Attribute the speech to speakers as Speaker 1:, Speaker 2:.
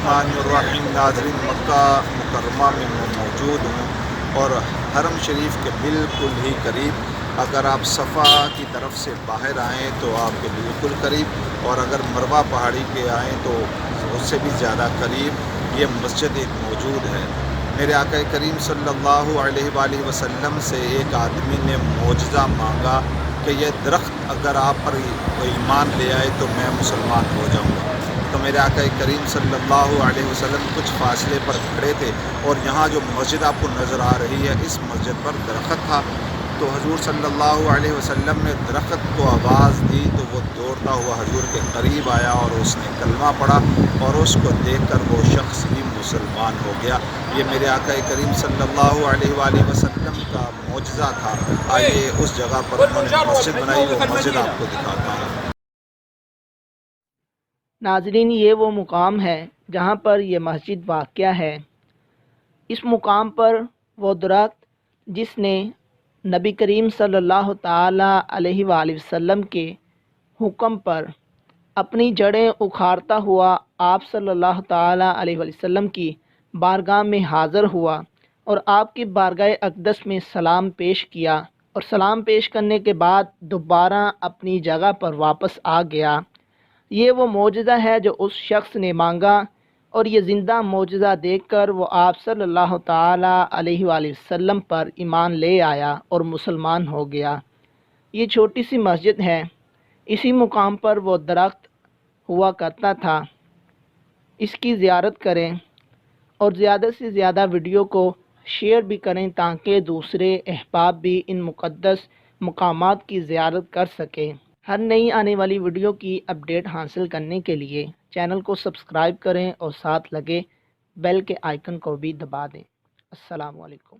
Speaker 1: बिस्मिल्लाहिर्रहमानिर्रहीम। नाज़रीन, मक्का मुकर्रमा में मैं मौजूद हूँ और हरम शरीफ के बिल्कुल ही करीब, अगर आप सफ़ा की तरफ से बाहर आएँ तो आपके बिल्कुल करीब, और अगर मरवा पहाड़ी पे आएँ तो उससे भी ज़्यादा करीब ये मस्जिद एक मौजूद है। मेरे आका करीम सल्लल्लाहु अलैहि वसल्लम से एक आदमी ने मौजज़ा मांगा कि ये दरख्त अगर आप पर ईमान ले आए तो मैं मुसलमान हो जाऊँगा। तो मेरे आका करीम सल्लल्लाहु अलैहि वसल्लम कुछ फासले पर खड़े थे और यहाँ जो मस्जिद आपको नज़र आ रही है, इस मस्जिद पर दरख्त था। तो हजूर सल्लल्लाहु अलैहि वसल्लम ने दरख्त को आवाज़ दी तो वो दौड़ता हुआ हजूर के करीब आया और उसने कलमा पढ़ा, और उसको देखकर वो शख्स ही मुसलमान हो गया। ये मेरे आका करीम सल्लल्लाहु अलैहि वसल्लम का मौजज़ा था। आइए उस जगह पर उन्होंने मस्जिद बनाई, वो मस्जिद आपको दिखाता हूँ।
Speaker 2: नाज़रीन, ये वो मुकाम है जहाँ पर यह मस्जिद वाक़या है। इस मुकाम पर वो दरख्त जिसने नबी करीम सल्लल्लाहु ताला अलैहि वसल्लम के हुक्म पर अपनी जड़ें उखाड़ता हुआ आप सल्लल्लाहु ताला अलैहि वसल्लम की बारगाह में हाज़िर हुआ और आपकी बारगाह अक़दस में सलाम पेश किया, और सलाम पेश करने के बाद दोबारा अपनी जगह पर वापस आ गया। ये वो मौजज़ा है जो उस शख्स ने मांगा, और ये ज़िंदा मौजज़ा देखकर वो आप सल्लल्लाहु ताला अलैहि वसल्लम पर ईमान ले आया और मुसलमान हो गया। ये छोटी सी मस्जिद है, इसी मुकाम पर वो दरख्त हुआ करता था। इसकी ज़ियारत करें और ज़्यादा से ज़्यादा वीडियो को शेयर भी करें ताकि दूसरे अहबाब भी इन मुक़द्दस मकामात की ज़ियारत कर सकें। हर नई आने वाली वीडियो की अपडेट हासिल करने के लिए चैनल को सब्सक्राइब करें और साथ लगे बेल के आइकन को भी दबा दें। अस्सलामु अलैकुम।